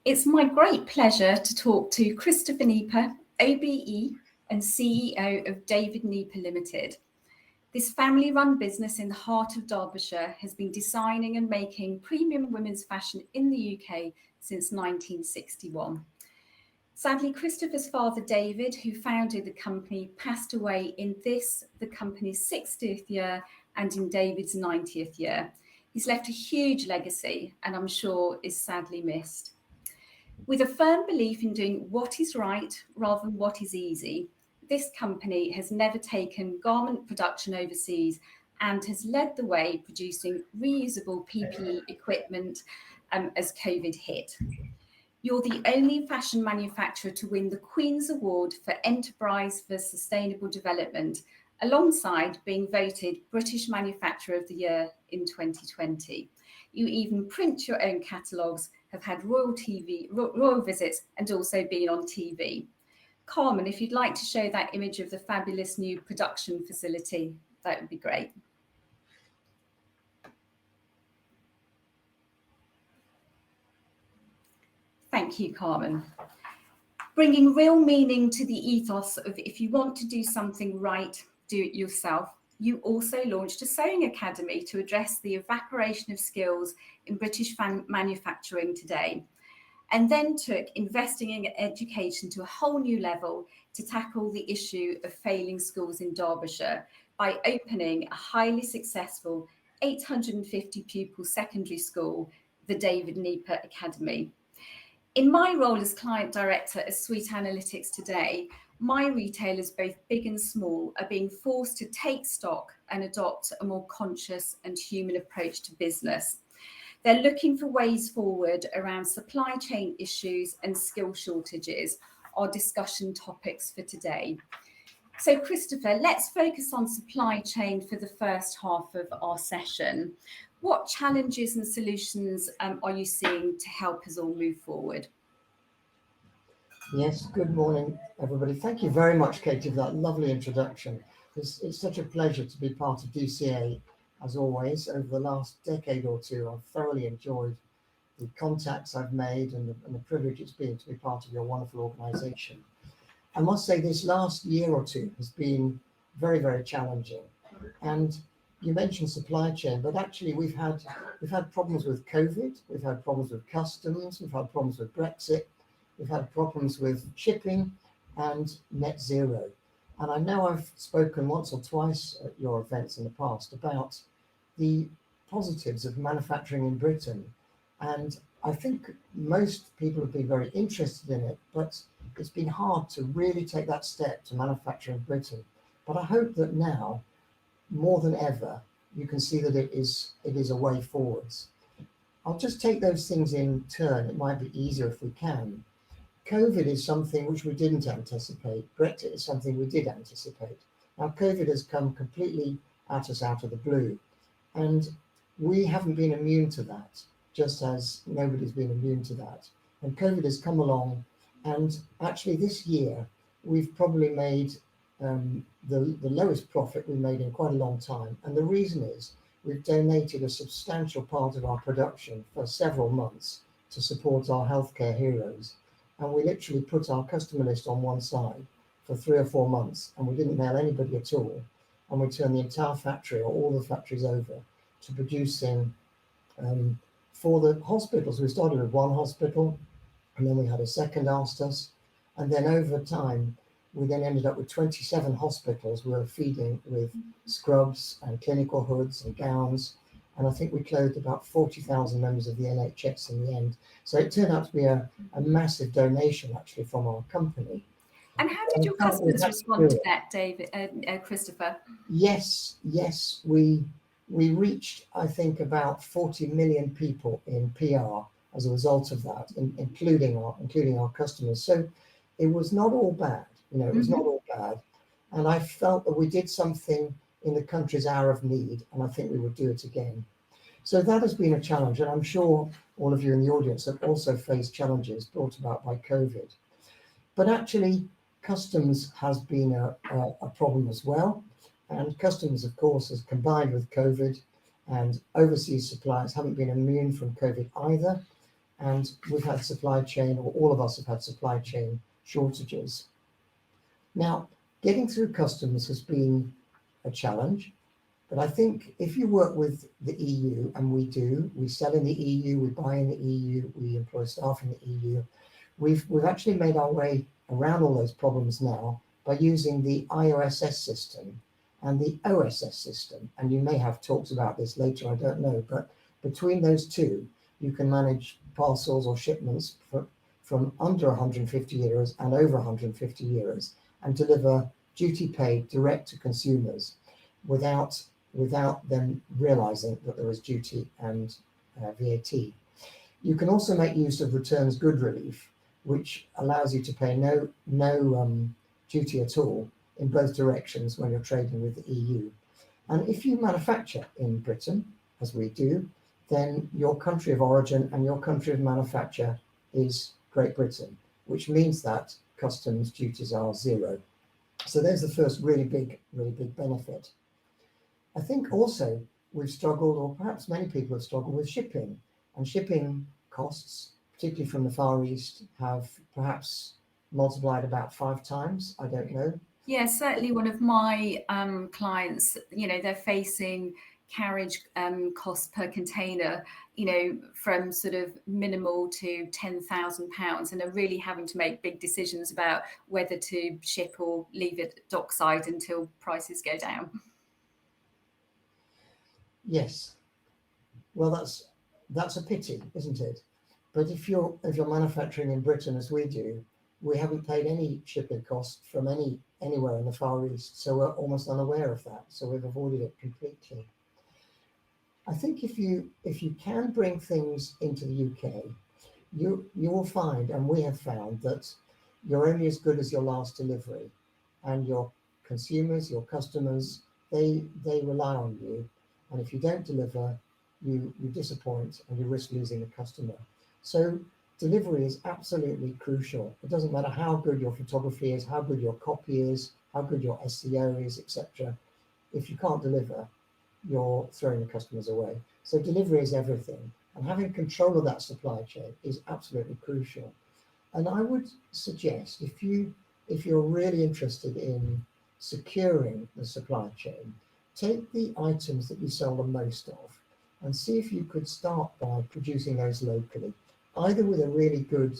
It's my great pleasure to talk to Christopher Nieper, OBE and CEO of David Nieper Ltd. This family-run business in the heart of Derbyshire has been designing and making premium women's fashion in the UK since 1961. Sadly, Christopher's father, David, who founded the company, passed away in the company's 60th year and in David's 90th year. He's left a huge legacy and I'm sure is sadly missed. With a firm belief in doing what is right rather than what is easy, this company has never taken garment production overseas and has led the way producing reusable PPE equipment as COVID hit. You're the only fashion manufacturer to win the Queen's Award for Enterprise for Sustainable Development, alongside being voted British Manufacturer of the Year in 2020. You even print your own catalogues, have had royal visits, and also been on TV. Carmen, if you'd like to show that image of the fabulous new production facility, that would be great. Thank you, Carmen. Bringing real meaning to the ethos of if you want to do something right, do it yourself. You also launched a sewing academy to address the evaporation of skills in British manufacturing today, and then took investing in education to a whole new level to tackle the issue of failing schools in Derbyshire by opening a highly successful 850 pupil secondary school, the David Nieper Academy. In my role as client director at Sweet Analytics today, my retailers, both big and small, are being forced to take stock and adopt a more conscious and human approach to business. They're looking for ways forward around supply chain issues and skill shortages, our discussion topics for today. So Christopher, let's focus on supply chain for the first half of our session. What challenges and solutions are you seeing to help us all move forward? Yes, good morning, everybody. Thank you very much, Katy, for that lovely introduction. It's such a pleasure to be part of DCA, as always. Over the last decade or two, I've thoroughly enjoyed the contacts I've made and the privilege it's been to be part of your wonderful organisation. I must say this last year or two has been very, very challenging. And you mentioned supply chain, but actually we've had problems with COVID, we've had problems with customs, we've had problems with Brexit, we've had problems with shipping and net zero. And I know I've spoken once or twice at your events in the past about the positives of manufacturing in Britain. And I think most people have been very interested in it, but it's been hard to really take that step to manufacture in Britain. But I hope that now, more than ever, you can see that it is a way forwards. I'll just take those things in turn. It might be easier if we can. COVID is something which we didn't anticipate. Brexit is something we did anticipate. Now, COVID has come completely at us out of the blue, and we haven't been immune to that, just as nobody's been immune to that. And COVID has come along, and actually this year, we've probably made the lowest profit we made in quite a long time. And the reason is we've donated a substantial part of our production for several months to support our healthcare heroes. And we literally put our customer list on one side for 3 or 4 months, and we didn't mail anybody at all. And we turned the entire factory, or all the factories, over to producing for the hospitals. We started with one hospital, and then we had a second asked us. And then over time, we then ended up with 27 hospitals we were feeding with scrubs and clinical hoods and gowns. And I think we clothed about 40,000 members of the NHS in the end. So it turned out to be a massive donation, actually, from our company. And how did your customers respond to that, David, Christopher? Yes, we reached, I think, about 40 million people in PR as a result of that, including our customers. So it was not all bad. It was not all bad. And I felt that we did something in the country's hour of need, and I think we would do it again. So that has been a challenge, and I'm sure all of you in the audience have also faced challenges brought about by COVID. But actually, customs has been a problem as well. And customs, of course, has combined with COVID, and overseas suppliers haven't been immune from COVID either. and we've had supply chain, or all of us have had supply chain shortages. Now, getting through customs has been a challenge, but I think if you work with the EU, and we do, we sell in the EU, we buy in the EU, we employ staff in the EU, we've actually made our way around all those problems now by using the IOSS system and the OSS system. And you may have talks about this later, I don't know, but between those two, you can manage parcels or shipments from under 150 euros and over 150 euros and deliver duty paid direct to consumers without them realizing that there is duty and VAT. You can also make use of returns good relief, which allows you to pay no duty at all in both directions when you're trading with the EU. And if you manufacture in Britain, as we do, then your country of origin and your country of manufacture is Great Britain, which means that customs duties are zero. So there's the first really big benefit. I think also we've struggled, or perhaps many people have struggled with shipping, and shipping costs, particularly from the Far East, have perhaps multiplied about 5 times. I don't know. Yeah, certainly one of my clients, they're facing carriage costs per container, from sort of minimal to £10,000, and are really having to make big decisions about whether to ship or leave it dockside until prices go down. Yes, well, that's a pity, isn't it? But if you're manufacturing in Britain, as we do, we haven't paid any shipping cost from anywhere in the Far East, so we're almost unaware of that. So we've avoided it completely. I think if you can bring things into the UK, you will find, and we have found, that you're only as good as your last delivery, and your consumers, your customers, they rely on you, and if you don't deliver, you disappoint and you risk losing a customer. So delivery is absolutely crucial. It doesn't matter how good your photography is, how good your copy is, how good your SEO is, etc. If you can't deliver, you're throwing the customers away. So delivery is everything, and having control of that supply chain is absolutely crucial. And I would suggest, if you're really interested in securing the supply chain, take the items that you sell the most of and see if you could start by producing those locally, either with a really good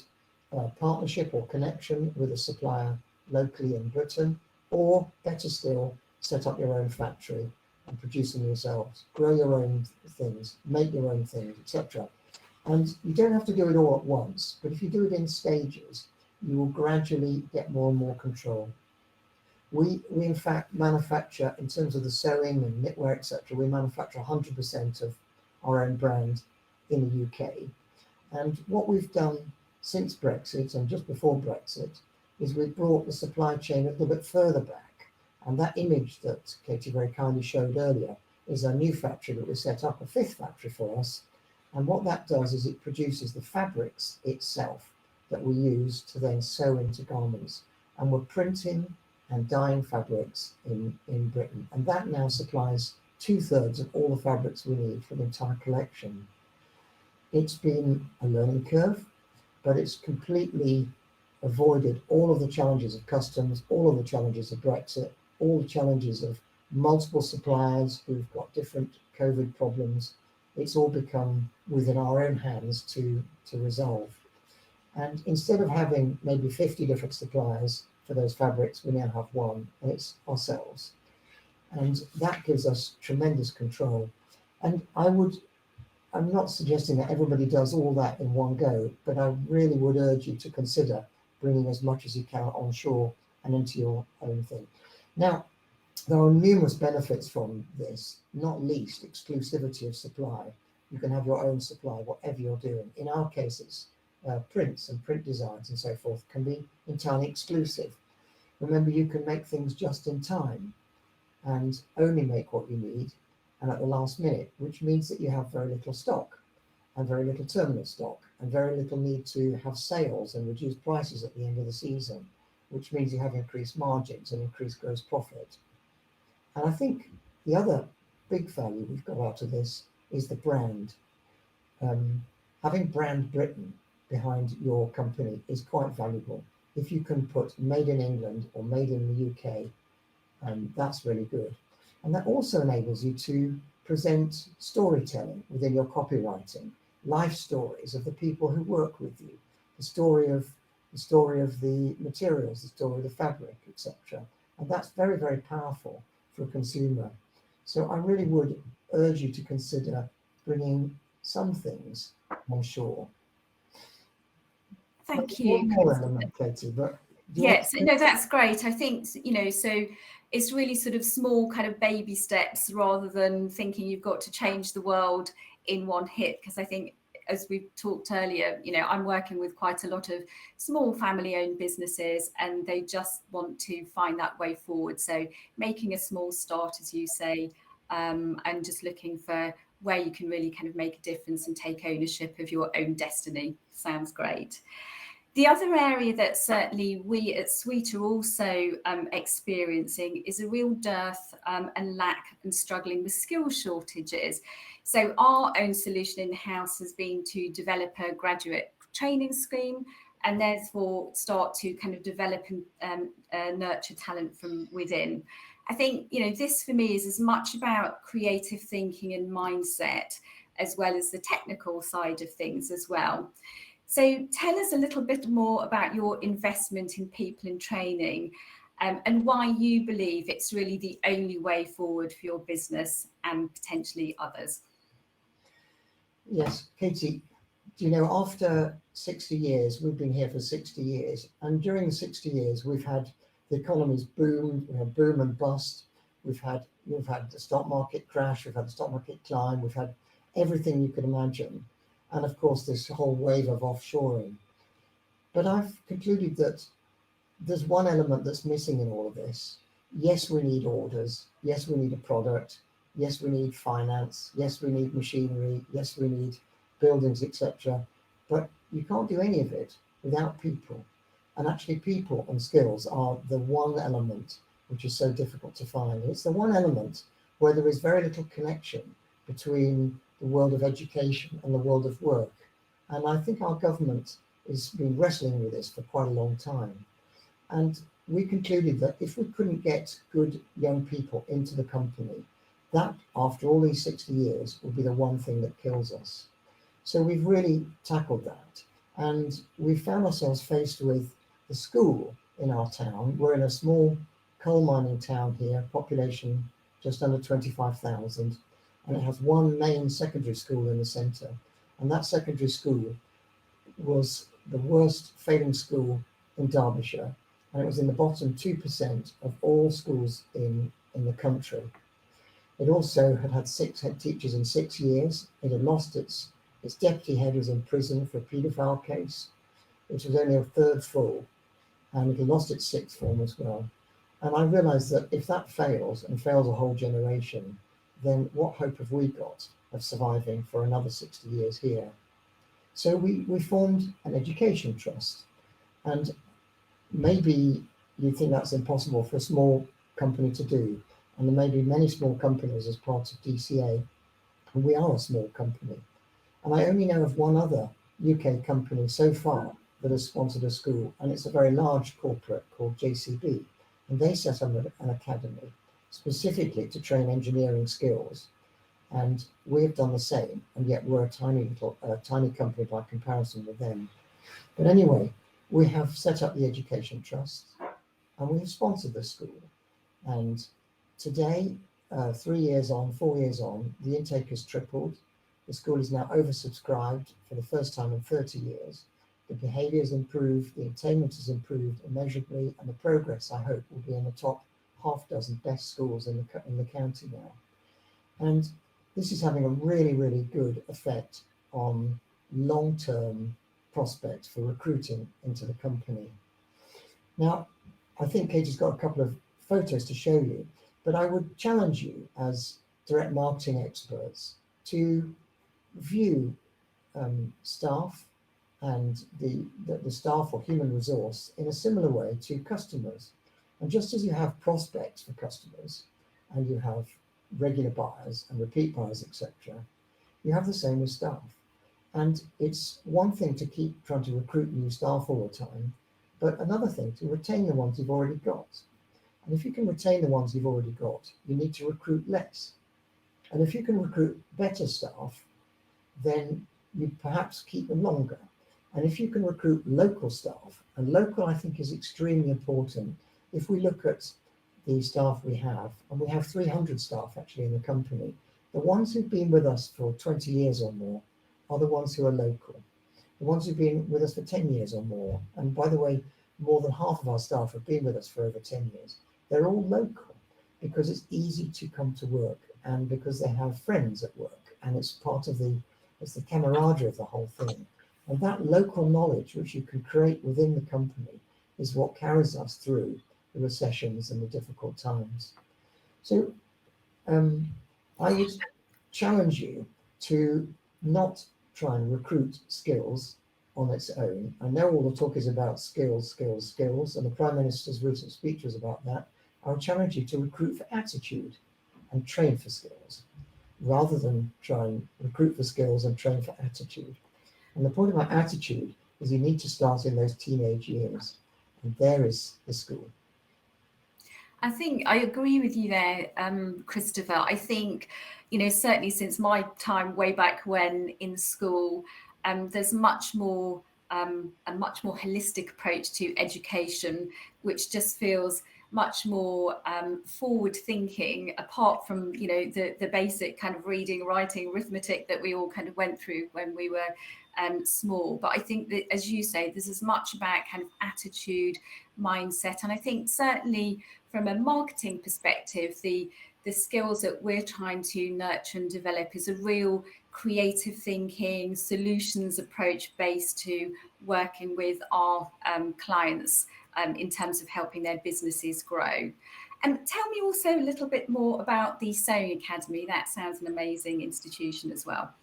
partnership or connection with a supplier locally in Britain, or better still, set up your own factory and produce them yourselves, grow your own things, make your own things, etc. And you don't have to do it all at once, but if you do it in stages, you will gradually get more and more control. We in fact manufacture, in terms of the sewing and knitwear, etc., we manufacture 100% of our own brand in the UK. And what we've done since Brexit and just before Brexit is we've brought the supply chain a little bit further back. And that image that Katy very kindly showed earlier is a new factory that we set up, a 5th factory for us. And what that does is it produces the fabrics itself that we use to then sew into garments. And we're printing and dyeing fabrics in Britain. And that now supplies 2/3 of all the fabrics we need for the entire collection. It's been a learning curve, but it's completely avoided all of the challenges of customs, all of the challenges of Brexit, all the challenges of multiple suppliers who've got different COVID problems. It's all become within our own hands to resolve. And instead of having maybe 50 different suppliers for those fabrics, we now have one, and it's ourselves. And that gives us tremendous control. And I'm not suggesting that everybody does all that in one go, but I really would urge you to consider bringing as much as you can onshore and into your own thing. Now, there are numerous benefits from this, not least exclusivity of supply. You can have your own supply, whatever you're doing. In our cases, prints and print designs and so forth can be entirely exclusive. Remember, you can make things just in time and only make what you need and at the last minute, which means that you have very little stock and very little terminal stock and very little need to have sales and reduce prices at the end of the season, which means you have increased margins and increased gross profit. And I think the other big value we've got out of this is the brand. Having brand Britain behind your company is quite valuable. If you can put made in England or made in the UK, that's really good. And that also enables you to present storytelling within your copywriting, life stories of the people who work with you, the story of the materials, the story of the fabric, etc. And that's very, very powerful for a consumer. So I really would urge you to consider bringing some things on shore. Thank But you, one more Chris. element, Katy, but Yes, no, that's great. I think, so it's really sort of small kind of baby steps rather than thinking you've got to change the world in one hit. Because I think, as we talked earlier, I'm working with quite a lot of small family-owned businesses, and they just want to find that way forward. So making a small start, as you say, and just looking for where you can really kind of make a difference and take ownership of your own destiny. Sounds great. The other area that certainly we at Sweet are also experiencing is a real dearth and lack and struggling with skill shortages. So our own solution in-house has been to develop a graduate training scheme and therefore start to kind of develop and nurture talent from within. I think, this for me is as much about creative thinking and mindset as well as the technical side of things as well. So tell us a little bit more about your investment in people and training, and why you believe it's really the only way forward for your business and potentially others. Yes, Katy, after 60 years, we've been here for 60 years, and during the 60 years, we've had the economy's boomed, we had boom and bust, we've had the stock market crash, we've had the stock market climb, we've had everything you could imagine. And of course, this whole wave of offshoring. But I've concluded that there's one element that's missing in all of this. Yes, we need orders. Yes, we need a product. Yes, we need finance. Yes, we need machinery. Yes, we need buildings, etc. But you can't do any of it without people. And actually, people and skills are the one element which is so difficult to find. It's the one element where there is very little connection between the world of education and the world of work. And I think our government has been wrestling with this for quite a long time. And we concluded that if we couldn't get good young people into the company, that, after all these 60 years, would be the one thing that kills us. So we've really tackled that. And we found ourselves faced with the school in our town. We're in a small coal mining town here, population just under 25,000. And it has one main secondary school in the centre. And that secondary school was the worst failing school in Derbyshire. And it was in the bottom 2% of all schools in the country. It also had 6 head teachers in 6 years. It had lost its deputy head was in prison for a paedophile case, which was only a third full. And it had lost its 6th form as well. And I realised that if that fails and fails a whole generation, then what hope have we got of surviving for another 60 years here? So we formed an education trust. And maybe you think that's impossible for a small company to do. And there may be many small companies as part of DCA. And we are a small company. And I only know of one other UK company so far that has sponsored a school. And it's a very large corporate called JCB. And they set up an academy specifically to train engineering skills, and we have done the same, and yet we're a tiny company by comparison with them. But anyway, we have set up the education trust, and we have sponsored the school. And today, 4 years on, the intake has tripled. The school is now oversubscribed for the first time in 30 years. The behaviour has improved, the attainment has improved immeasurably, and the progress, I hope, will be in the top half dozen best schools in the county now. And this is having a really, really good effect on long-term prospects for recruiting into the company. Now, I think Katie's got a couple of photos to show you, but I would challenge you as direct marketing experts to view staff and the staff or human resource in a similar way to customers. And just as you have prospects for customers and you have regular buyers and repeat buyers, etc., you have the same with staff. And it's one thing to keep trying to recruit new staff all the time, but another thing to retain the ones you've already got. And if you can retain the ones you've already got, you need to recruit less. And if you can recruit better staff, then you perhaps keep them longer. And if you can recruit local staff, and local I think is extremely important. If we look at the staff we have, and we have 300 staff actually in the company, the ones who've been with us for 20 years or more are the ones who are local. The ones who've been with us for 10 years or more, and by the way, more than half of our staff have been with us for over 10 years, they're all local because it's easy to come to work and because they have friends at work, and it's part of it's the camaraderie of the whole thing. And that local knowledge which you can create within the company is what carries us through the recessions and the difficult times. So I would challenge you to not try and recruit skills on its own. I know all the talk is about skills, skills, skills, and the Prime Minister's recent speech was about that. I would challenge you to recruit for attitude and train for skills, rather than try and recruit for skills and train for attitude. And the point about attitude is you need to start in those teenage years, and there is the school. I think I agree with you there, Christopher. I think, certainly since my time way back when in school, there's much more a much more holistic approach to education, which just feels much more forward thinking, apart from the basic kind of reading, writing, arithmetic that we all kind of went through when we were small. But I think that, as you say, this is much about kind of attitude, mindset, and I think certainly from a marketing perspective, the skills that we're trying to nurture and develop is a real creative thinking, solutions approach based to working with our clients in terms of helping their businesses grow. And tell me also a little bit more about the Sewing Academy. That sounds an amazing institution as well.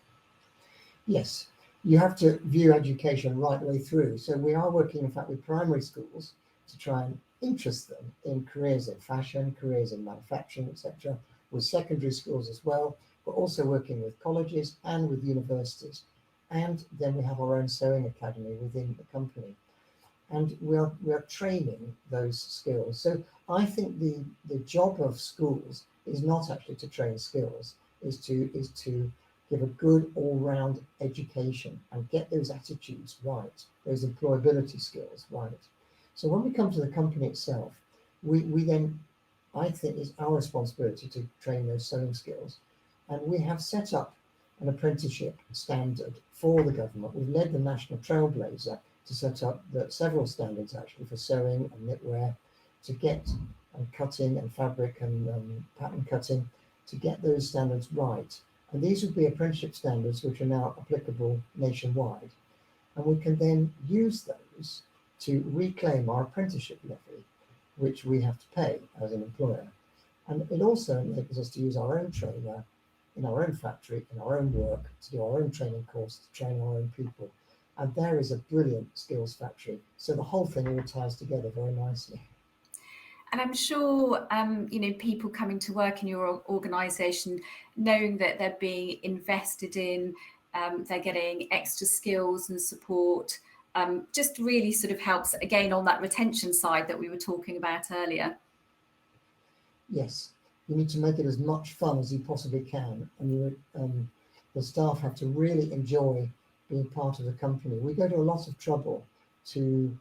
Yes, you have to view education right the way through. So we are working, in fact, with primary schools to try and interest them in careers in fashion, careers in manufacturing, etc., with secondary schools as well, but also working with colleges and with universities. And then we have our own sewing academy within the company. And we are training those skills. So I think the job of schools is not actually to train skills, is to give a good all-round education and get those attitudes right, those employability skills right. So when we come to the company itself, we then, I think, it's our responsibility to train those sewing skills. And we have set up an apprenticeship standard for the government. We've led the national trailblazer to set up several standards actually for sewing and knitwear, to get and cutting and fabric and pattern cutting, to get those standards right. And these would be apprenticeship standards which are now applicable nationwide. And we can then use those to reclaim our apprenticeship levy, which we have to pay as an employer. And it also enables us to use our own trainer in our own factory, in our own work, to do our own training course, to train our own people. And there is a brilliant skills factory. So the whole thing all ties together very nicely. And I'm sure, people coming to work in your organisation, knowing that they're being invested in, they're getting extra skills and support, just really sort of helps, again, on that retention side that we were talking about earlier. Yes, you need to make it as much fun as you possibly can. And the staff have to really enjoy being part of the company. We go to a lot of trouble to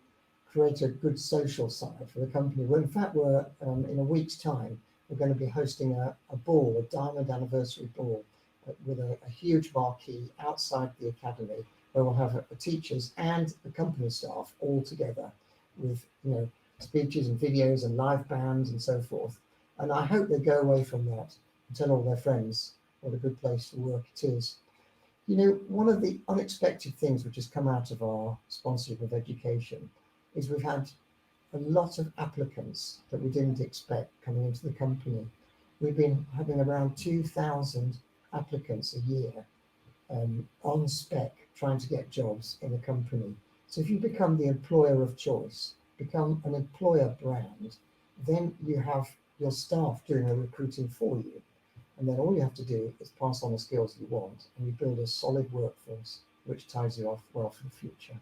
create a good social side for the company. Well, in fact, we're in a week's time, we're going to be hosting a ball, a diamond anniversary ball, with a huge marquee outside the academy, where we'll have the teachers and the company staff all together with speeches and videos and live bands and so forth. And I hope they go away from that and tell all their friends what a good place to work it is. One of the unexpected things which has come out of our sponsorship of education is we've had a lot of applicants that we didn't expect coming into the company. We've been having around 2,000 applicants a year on spec trying to get jobs in the company. So if you become the employer of choice, become an employer brand, then you have your staff doing the recruiting for you. And then all you have to do is pass on the skills you want, and you build a solid workforce. which ties you off well for the future.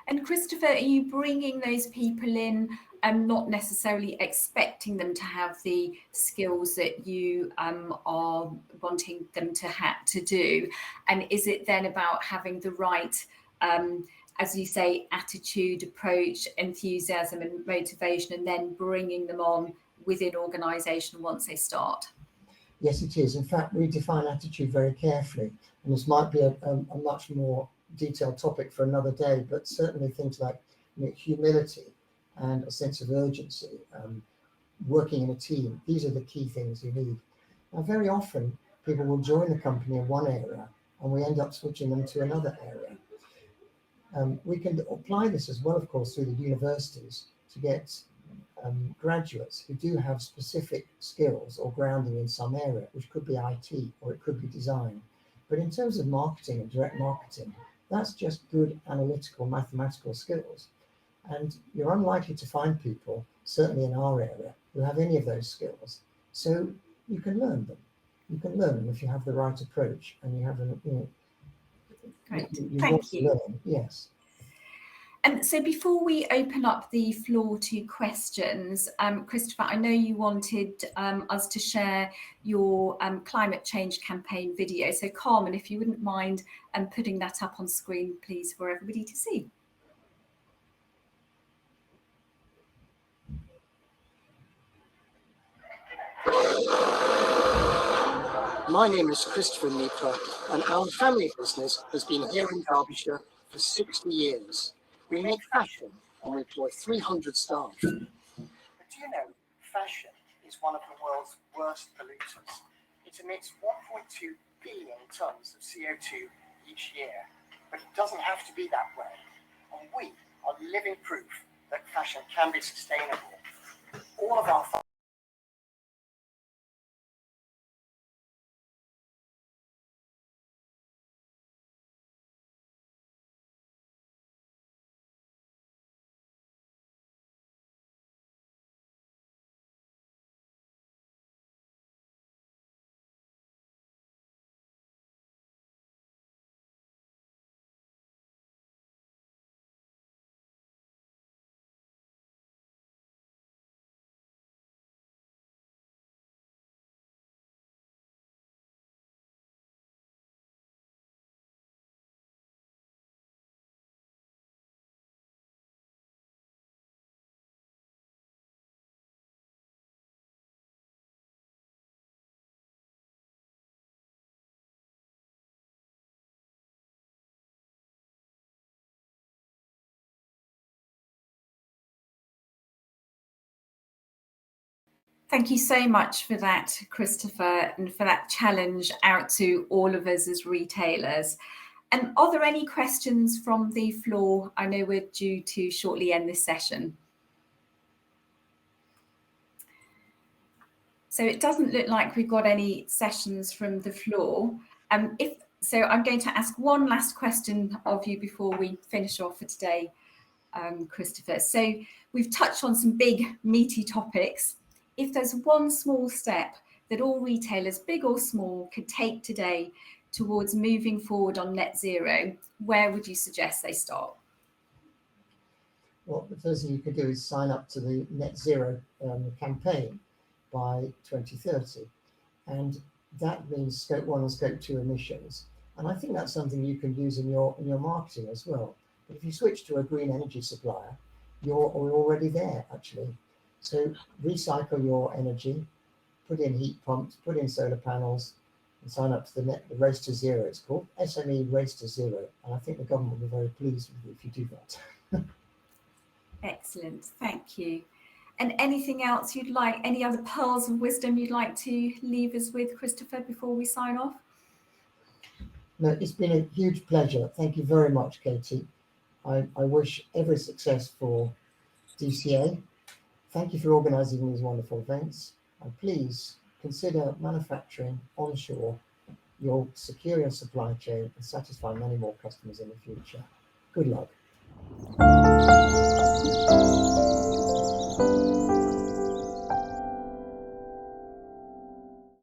And Christopher, are you bringing those people in and not necessarily expecting them to have the skills that you are wanting them to do? And is it then about having the right, as you say, attitude, approach, enthusiasm and motivation, and then bringing them on within organisation once they start? Yes, it is. In fact, we define attitude very carefully, and this might be a much more detailed topic for another day, but certainly things like humility and a sense of urgency, working in a team, these are the key things you need. Now, very often people will join the company in one area and we end up switching them to another area. We can apply this as well, of course, through the universities to get graduates who do have specific skills or grounding in some area, which could be IT or it could be design. But in terms of marketing and direct marketing, that's just good analytical, mathematical skills. And you're unlikely to find people, certainly in our area, who have any of those skills. So you can learn them. You can learn them if you have the right approach and you have Great. you Thank want you. to learn. Yes. And so before we open up the floor to questions, Christopher, I know you wanted us to share your climate change campaign video. So Carmen, if you wouldn't mind putting that up on screen, please, for everybody to see. My name is Christopher Nieper, and our family business has been here in Derbyshire for 60 years. We make fashion and we employ 300 staff. But do you know, fashion is one of the world's worst polluters. It emits 1.2 billion tonnes of CO2 each year. But it doesn't have to be that way. And we are living proof that fashion can be sustainable. All of our Thank you so much for that, Christopher, and for that challenge out to all of us as retailers. And are there any questions from the floor? I know we're due to shortly end this session. So it doesn't look like we've got any sessions from the floor. So I'm going to ask one last question of you before we finish off for today, Christopher. So we've touched on some big, meaty topics. If there's one small step that all retailers, big or small, could take today towards moving forward on net zero, where would you suggest they start? Well, the first thing you could do is sign up to the net zero campaign by 2030. And that means scope 1 and scope 2 emissions. And I think that's something you can use in your marketing as well. But if you switch to a green energy supplier, you're already there, actually. So recycle your energy, put in heat pumps, put in solar panels, and sign up to the Race to Zero. It's called SME Race to Zero. And I think the government will be very pleased with you if you do that. Excellent, thank you. And anything else you'd like, any other pearls of wisdom you'd like to leave us with, Christopher, before we sign off? No, it's been a huge pleasure. Thank you very much, Katy. I wish every success for DCA. Thank you for organising these wonderful events. And please consider manufacturing onshore. You'll secure your supply chain and satisfy many more customers in the future. Good luck.